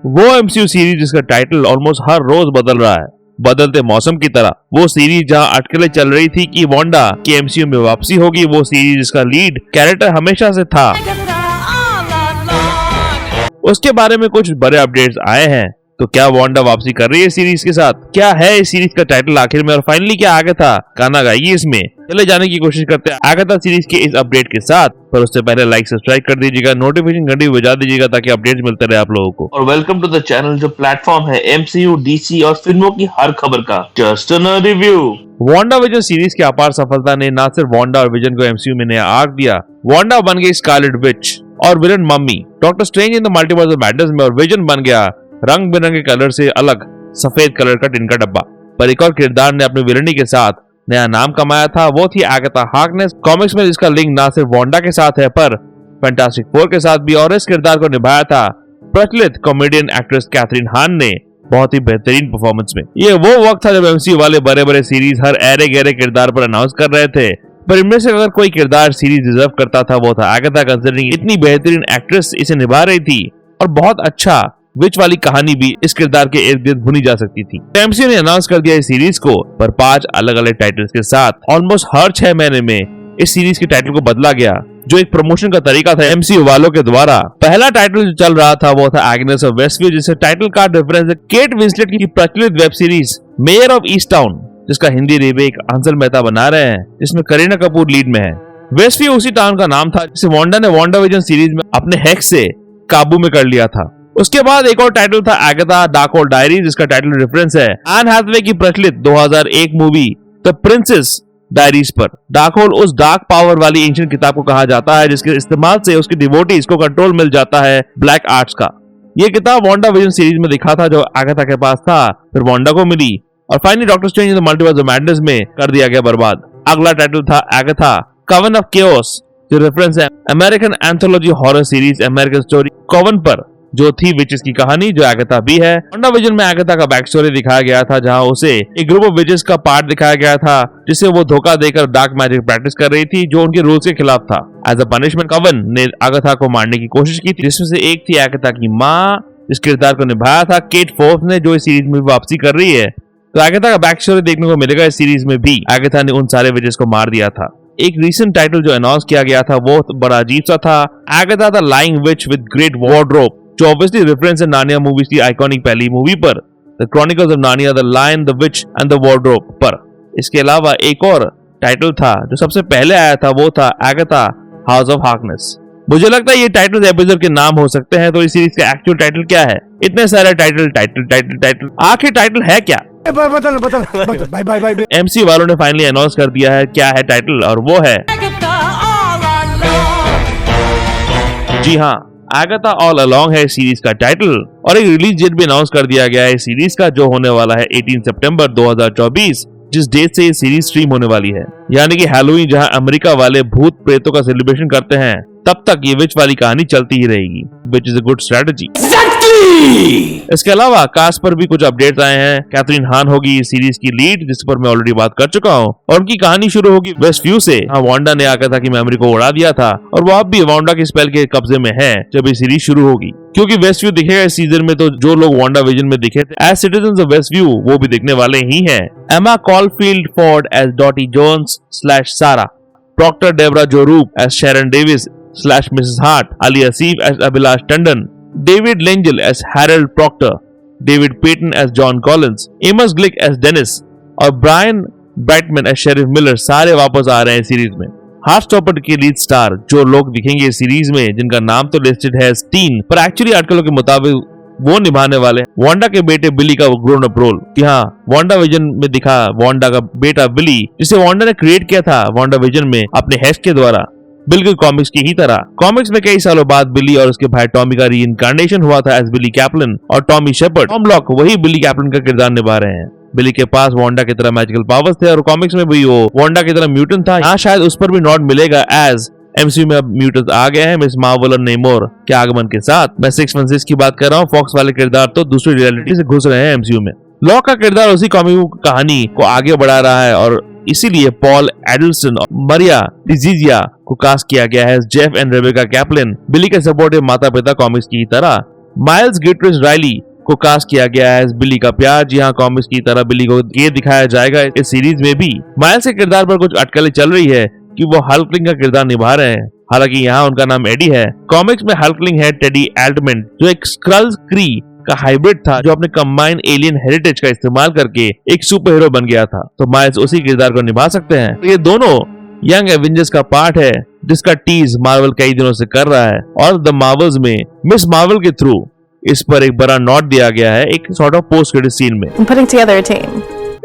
वो MCU series जिसका title almost हर रोज बदल रहा है, बदलते मौसम की तरह। वो सीरीज जहां अटकलें चल रही थी कि वांडा की एमसीयू में वापसी होगी, वो सीरीज जिसका लीड कैरेक्टर हमेशा से था, उसके बारे में कुछ बड़े अपडेट्स आए हैं। तो क्या वांडा वापसी कर रही है सीरीज के साथ? क्या है इस सीरीज का टाइटल आखिर में, और फाइनली क्या आगाथा गाना गाएगी इसमें? चले जाने की कोशिश करते हैं आगाथा सीरीज के इस अपडेट के साथ, पर उससे पहले लाइक सब्सक्राइब कर दीजिएगा, नोटिफिकेशन घंटी बजा दीजिएगा ताकि अपडेट्स मिलते रहे आप लोगों को। और वेलकम टू द चैनल जो प्लेटफॉर्म है एमसीयू, डीसी और फिल्मों की हर खबर का just a review. Wanda vision series की अपार सफलता ने न सिर्फ वांडा और विजन को एमसीयू में नया आर्क दिया, वांडा बन गई स्कारलेट विच और villain mummy doctor strange in the multiverse of madness में, और विजन बन गया रंग बिरंगे कलर से अलग सफेद कलर का टिन का डब्बा। पर एक और किरदार ने अपने विलनी के साथ नया नाम कमाया था, वो थी आगाथा हार्कनेस, कॉमिक्स में जिसका लिंक ना सिर्फ वांडा के साथ है पर फैंटास्टिक फोर के साथ भी, और इस किरदार को निभाया था प्रचलित कॉमेडियन एक्ट्रेस कैथरीन हान ने बहुत ही बेहतरीन परफॉर्मेंस में। ये वो वक्त था जब एमसीयू वाले बड़े बड़े सीरीज हर ऐरे गहरे किरदार पर अनाउंस कर रहे थे, पर इनमें से अगर कोई किरदार सीरीज डिजर्व करता था वो था आगाथा, कंसिडरिंग इतनी बेहतरीन एक्ट्रेस इसे निभा रही थी और बहुत अच्छा विच वाली कहानी भी इस किरदार के इर्द गिर्द बुनी जा सकती थी। एमसीयू ने अनाउंस कर दिया इस सीरीज को, पर 5 अलग अलग टाइटल्स के साथ ऑलमोस्ट हर 6 महीने में इस सीरीज के टाइटल को बदला गया, जो एक प्रमोशन का तरीका था एमसीयू वालों के द्वारा। पहला टाइटल जो चल रहा था वो था एग्नेस ऑफ वेस्टव्यू, जिससे टाइटल का रेफरेंस है केट विंसलेट की प्रचलित web series mayor of east town, जिसका हिंदी रीमेक हंसल मेहता बना रहे हैं, जिसमें करीना कपूर लीड में है। वेस्टव्यू उसी टाउन का नाम था जिसे वांडा ने वांडा विजन सीरीज में अपने हेक्स से काबू में कर लिया था। उसके बाद एक और टाइटल था आगाथा डार्कहोल्ड डायरीज, जिसका टाइटल रेफरेंस है एन हैथवे की प्रचलित 2001 मूवी द प्रिंसेस डायरीज पर। डार्कहोल्ड उस डार्क पावर वाली एंशिएंट किताब को कहा जाता है जिसके इस्तेमाल से उसके डिवोटीज को कंट्रोल मिल जाता है ब्लैक आर्ट्स का। ये किताब वांडा विजन सीरीज में दिखा था जो आगाथा के पास था, फिर वांडा को मिली और finally doctor strange in the multiverse of madness में कर दिया गया बर्बाद। अगला टाइटल था आगाथा कवन ऑफ केओस, जो रेफरेंस है American anthology horror series American story कवन पर, जो थी विचेस की कहानी, जो आगाथा भी है। वांडा विजन में आगाथा का बैक स्टोरी दिखाया गया था, जहां उसे एक ग्रुप ऑफ विचेस का पार्ट दिखाया गया था जिसे वो धोखा देकर डार्क मैजिक प्रैक्टिस कर रही थी, जो उनके रूल्स के खिलाफ था। एज अ पनिशमेंट कवन ने आगाथा को मारने की कोशिश की थी, जिसमें से एक थी आगाथा की माँ, जिस किरदार को निभाया था केट फोर्थ ने, जो इस सीरीज में वापसी कर रही है। तो आगाथा का बैक स्टोरी देखने को मिलेगा इस सीरीज में भी। आगाथा ने उन सारे विचेस को मार दिया था। एक रीसेंट टाइटल जो अनाउंस किया गया था वो बड़ा अजीब सा था, Agatha the lying witch with great wardrobe, जो ऑब्वियसली रेफरेंस है नार्निया मूवीज की आइकॉनिक पहली मूवी पर, the chronicles of Narnia the lion the witch and the wardrobe पर। इसके अलावा एक और टाइटल था जो सबसे पहले आया था, वो था आगाथा हाउस ऑफ हार्कनेस। मुझे लगता है ये टाइटल एपिसोड के नाम हो सकते हैं, तो इस सीरीज का एक्चुअल टाइटल क्या है? इतने सारे टाइटल आखिर टाइटल है क्या? एमसीयू वालों ने फाइनली अनाउंस कर दिया है क्या है टाइटल, और वो है जी हाँ, आगाथा ऑल अलोंग है सीरीज का टाइटल। और एक रिलीज डेट भी अनाउंस कर दिया गया है सीरीज का, जो होने वाला है 18 सितंबर 2024, जिस डेट से ये सीरीज स्ट्रीम होने वाली है। यानी कि हैलोवीन जहां अमेरिका वाले भूत प्रेतों का सेलिब्रेशन करते हैं, तब तक ये विच वाली कहानी चलती ही रहेगी, which is a good strategy. इसके अलावा कास्ट पर भी कुछ अपडेट्स आए हैं। कैथरीन हान होगी इस सीरीज की लीड, जिस पर मैं ऑलरेडी बात कर चुका हूँ, और उनकी कहानी शुरू होगी वेस्टव्यू से। वांडा ने आगाथा की मेमोरी को उड़ा दिया था और वो अब भी वांडा के स्पेल के कब्जे में है जब ये सीरीज शुरू होगी, क्योंकि वेस्टव्यू दिखेगा इस सीजन में, तो जो लोग वांडा विजन में दिखे थे एज सिटीजन्स ऑफ वेस्टव्यू वो भी दिखने वाले ही हैं। Emma Caulfield Ford as Dottie Jones / Sarah, Proctor Debra Jo Rupp as Sharon Davis / Mrs Hart, Ali Asif as Abhilash Tandon, David Lengel as Harold Proctor, David Payton as John Collins, Amos Glick as Dennis और Brian Brightman as Sheriff Miller सारे वापस आ रहे हैं series में। हार्टस्टॉपर के lead star जो लोग दिखेंगे इस सीरीज में, जिनका नाम तो लिस्टेड है स्टीन, पर एक्चुअली आर्टिकलों के मुताबिक वो निभाने वाले वांडा के बेटे बिली का ग्रोन अप रोल। कि हाँ, वांडा विजन में दिखा वांडा का बेटा बिली, जिसे वांडा ने क्रिएट किया था वांडा विजन में अपने हेस्ट के द्वारा, बिल्कुल कॉमिक्स की ही तरह। कॉमिक्स में कई सालों बाद बिली और उसके भाई टॉमी का रीइंकार्नेशन हुआ था एज बिली कैप्लन, और टॉमी शेपर्ड टॉम लॉक वही बिली कैप्लन का किरदार निभा रहे हैं। बिली के पास वांडा की तरह मैजिकल पावर्स थे और कॉमिक्स में भी वो वांडा की तरह म्यूटेंट था। यहाँ शायद उस पर भी नॉट मिलेगा एज एमसीयू में अब म्यूटेंट्स आ गए हैं मिस मार्वल और नेमोर के आगमन के साथ। मैं 616 की बात कर रहा हूँ, फॉक्स वाले किरदार तो दूसरी रियलिटी से घुस रहे हैं एमसीयू में। लॉक का किरदार उसी कॉमिक कहानी को आगे बढ़ा रहा है और इसीलिए पॉल एडल्सन और मरिया डिजीजिया को कास्ट किया गया है जेफ एंड रेबेका कैप्लिन, बिली के सपोर्टिव माता पिता कॉमिक्स की तरह। माइल्स गिटरिस राइली को कास्ट किया गया है बिली का प्यार। जी हाँ, कॉमिक्स की तरह बिली को ये दिखाया जाएगा इस सीरीज में भी। माइल्स के किरदार पर कुछ अटकलें चल रही है कि वो हल्कलिंग का किरदार निभा रहे हैं, हालांकि यहाँ उनका नाम एडी है। कॉमिक्स में हल्कलिंग है टेडी एल्टमैन, जो एक स्क्रल्स क्री का हाइब्रिड था जो अपने कंबाइंड एलियन हेरिटेज का इस्तेमाल करके एक सुपर हीरो बन गया था। तो माइल्स उसी किरदार को निभा सकते हैं। तो ये दोनों यंग एवेंजर्स का पार्ट है जिसका टीज मार्वल कई दिनों से कर रहा है, और द मार्वल्स में मिस मार्वल के थ्रू इस पर एक बड़ा नोट दिया गया है एक sort of post credit scene में।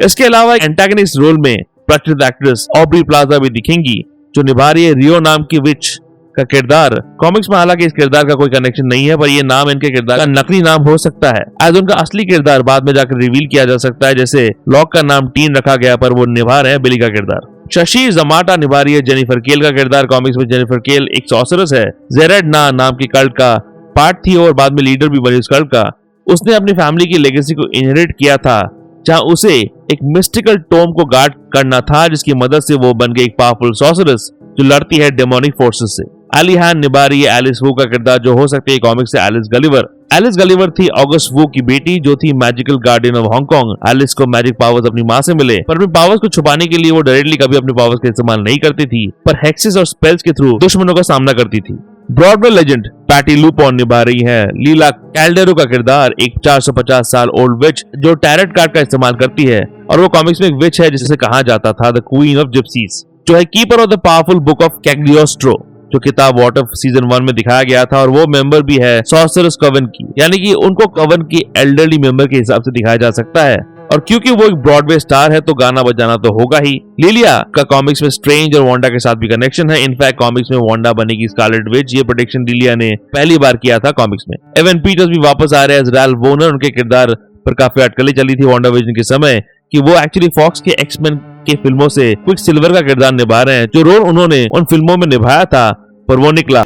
इसके अलावा एंटागनिस्ट रोल में प्रख्यात एक्ट्रेस ऑब्री प्लाजा भी दिखेंगी, जो निभा रही है रियो नाम की विच का किरदार। कॉमिक्स में हालांकि इस किरदार का कोई कनेक्शन नहीं है, पर ये नाम इनके किरदार का नकली नाम हो सकता है, आज उनका असली किरदार बाद में जाकर रिवील किया जा सकता है। जैसे लॉक का नाम टीन रखा गया, पर वो निभा रहे हैं बिली का किरदार। शशि जमाटा निभा रही है जेनिफर केल का किरदार। कॉमिक्स में जेनिफर केल एक सॉर्सरस है, जेरेड नाम की कल्ट का पार्ट थी और बाद में लीडर भी बनी उस कल्ट का। उसने अपनी फैमिली की लेगेसी को इनहेरिट किया था, जहां उसे एक मिस्टिकल टोम को गार्ड करना था, जिसकी मदद से वो बन गई एक पावरफुल सॉर्सरस जो लड़ती है डेमोनिक फोर्सेस से। एली हान निभा रही है एलिस वू का किरदार, जो हो सकती है कॉमिक्स से एलिस गलिवर। एलिस गलिवर थी ऑगस्ट वू की बेटी, जो थी मैजिकल गार्डियन ऑफ हांगकांग। एलिस को मैजिक पावर्स अपनी माँ से मिले, पर अपनी पावर्स को छुपाने के लिए वो डायरेक्टली कभी अपनी पावर्स का इस्तेमाल नहीं करती थी, पर हेक्सेस और स्पेल्स के थ्रू दुश्मनों का सामना करती थी। ब्रॉडवे लेजेंड पैटी लूपॉन निभा रही है लीला कैल्डेरो का किरदार, एक 450 साल ओल्ड विच जो टैरेट कार्ड का इस्तेमाल करती है, और वो कॉमिक्स में एक विच है जिसे कहा जाता था द क्वीन ऑफ जिप्सीज, जो है keeper of the powerful book of Cagliostro, जो किताब वॉट ऑफ सीजन 1 में दिखाया गया था, और वो मेंबर भी है सॉर्सरस कवन की, यानी कि उनको कवन की एल्डरली मेंबर के हिसाब से दिखाया जा सकता है। और क्योंकि वो एक ब्रॉडवे स्टार है तो गाना बजाना तो होगा ही। लिलिया का कॉमिक्स में स्ट्रेंज और वांडा के साथ भी कनेक्शन है। इनफैक्ट कॉमिक्स में वांडा बनेगी स्कारलेट विच, ये प्रेडिक्शन लिलिया ने पहली बार किया था कॉमिक्स में। एवन पीटर्स भी वापस आ रहे हैं एज रैल्फ वॉर्नर। उनके किरदार पर काफी अटकलें चली थी वांडा विजन के समय कि वो एक्चुअली फॉक्स के एक्समैन के फिल्मों से क्विक सिल्वर का किरदार निभा रहे हैं, जो रोल उन्होंने उन फिल्मों में निभाया था पर वो निकला।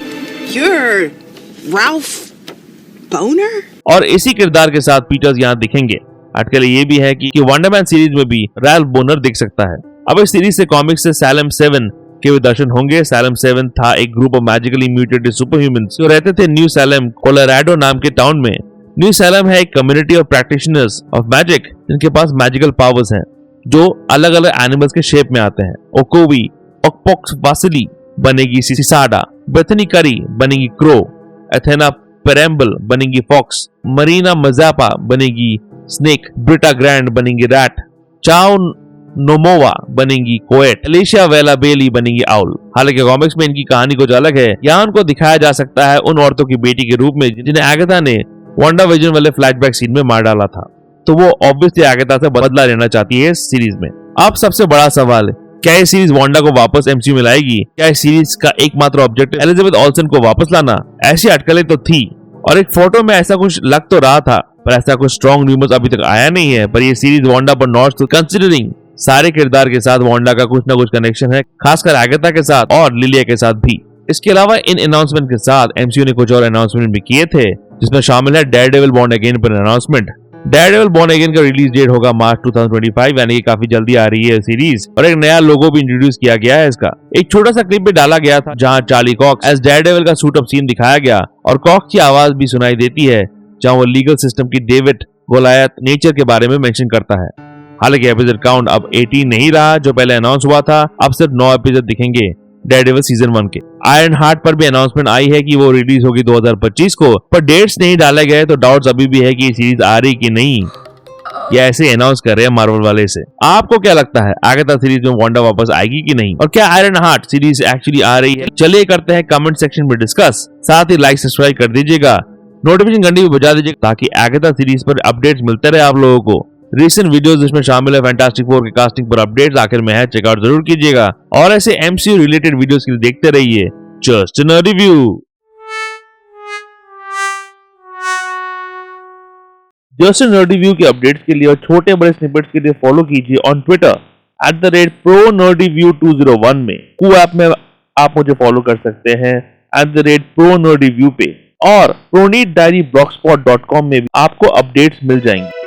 और इसी किरदार के साथ पीटर्स यहाँ दिखेंगे। अटकल ये भी है कि वंडरमैन सीरीज में भी रैल्फ बोनर दिख सकता है। अब इस सीरीज से कॉमिक्स से सैलम 7 के भी दर्शन होंगे। सैलम 7 था एक ग्रुप ऑफ मैजिकली म्यूटेटेड सुपरह्यूमंस जो रहते थे न्यू सैलम कोलोराडो नाम के टाउन में। न्यू सैलम है एक community of practitioners of magic जिनके पास मैजिकल पावर्स हैं, जो अलग अलग एनिमल्स के शेप में आते हैं। ओकोवी ओकपॉक्स वासिली बनेगी सिसाडा, बेथनी करी बनेगी क्रो, एथेना पेरेम्बल बनेगी फॉक्स, मरीना मजापा बनेगी स्नेक, ब्रिटा ग्रैंड बनेंगी रैट, चाओ नोमोवा बनेंगी कोएट, एलिशिया वेला बेली बनेंगी आउल। हालांकि कॉमिक्स में इनकी कहानी कुछ अलग है। यहाँ उनको दिखाया जा सकता है उन औरतों की बेटी के रूप में जिन्हें एगाथा ने वांडा विजन वाले फ्लैशबैक सीन में मार डाला था, तो वो ऑब्वियसली एगाथा से बदला लेना चाहती है इस सीरीज में। अब सबसे बड़ा सवाल, क्या ये सीरीज वांडा को वापस एमसीयू में लाएगी? क्या इस सीरीज का एकमात्र ऑब्जेक्टिव एलिजाबेथ ओल्सन को वापस लाना? ऐसी अटकलें तो थी और एक फोटो में ऐसा कुछ लग तो रहा था, पर ऐसा कुछ स्ट्रॉन्ग र्यूमर्स अभी तक आया नहीं है। पर ये सीरीज वांडा पर नॉट कंसिडरिंग सारे किरदार के साथ वांडा का कुछ ना कुछ कनेक्शन है, खासकर एगाथा के साथ और लिलिया के साथ भी। इसके अलावा इन अनाउंसमेंट के साथ एमसीयू ने कुछ और अनाउंसमेंट भी किए थे, जिसमें शामिल है डेयरडेविल बॉर्न अगेन पर अनाउंसमेंट। डेयरडेविल बॉर्न अगेन का रिलीज डेट होगा मार्च 2025, यानी कि काफी जल्दी आ रही है सीरीज। और एक नया लोगो भी इंट्रोड्यूस किया गया है इसका। एक छोटा सा क्लिप भी डाला गया था जहां चार्ली कॉक्स एज डेयरडेविल का सूट अप सीन दिखाया गया और कॉक्स की आवाज भी सुनाई देती है, जहां वो लीगल सिस्टम की डेविड गोलायत नेचर के बारे में मेंशन करता है। हालांकि एपिसोड काउंट अब 18 नहीं रहा जो पहले अनाउंस हुआ था, अब सिर्फ 9 एपिसोड दिखेंगे डेयरडेविल सीजन 1 के। आयरन हार्ट पर भी अनाउंसमेंट आई है कि वो रिलीज होगी 2025 को, पर डेट्स नहीं डाले गए, तो डाउट्स अभी भी है कि सीरीज आ रही कि नहीं, या ऐसे अनाउंस कर रहे हैं मार्वल वाले से। आपको क्या लगता है, एगाथा सीरीज में वांडा वापस आएगी कि नहीं, और क्या आयरन हार्ट सीरीज एक्चुअली आ रही है? चलिए करते हैं कमेंट सेक्शन में डिस्कस। साथ ही लाइक सब्सक्राइब कर दीजिएगा, नोटिफिकेशन घंटी भी बजा दीजिएगा ताकि एगाथा सीरीज पर अपडेट्स मिलते रहे आप लोगों को। रिसेंट वीडियोस जिसमें शामिल है फैंटास्टिक फोर के कास्टिंग पर अपडेट्स आखिर में है, चेकआउट जरूर कीजिएगा। और ऐसे एमसीयू रिलेटेड वीडियोस के लिए देखते रहिए just a review. Just a review के अपडेट्स के लिए और छोटे बड़े स्निपेट्स के लिए फॉलो कीजिए ऑन ट्विटर @ProNerdReview201 में। कू ऐप में आप मुझे फॉलो कर सकते हैं @ProNerdReview पे, और प्रोनीट डायरी blogspot.com में भी आपको अपडेट्स मिल जाएंगे।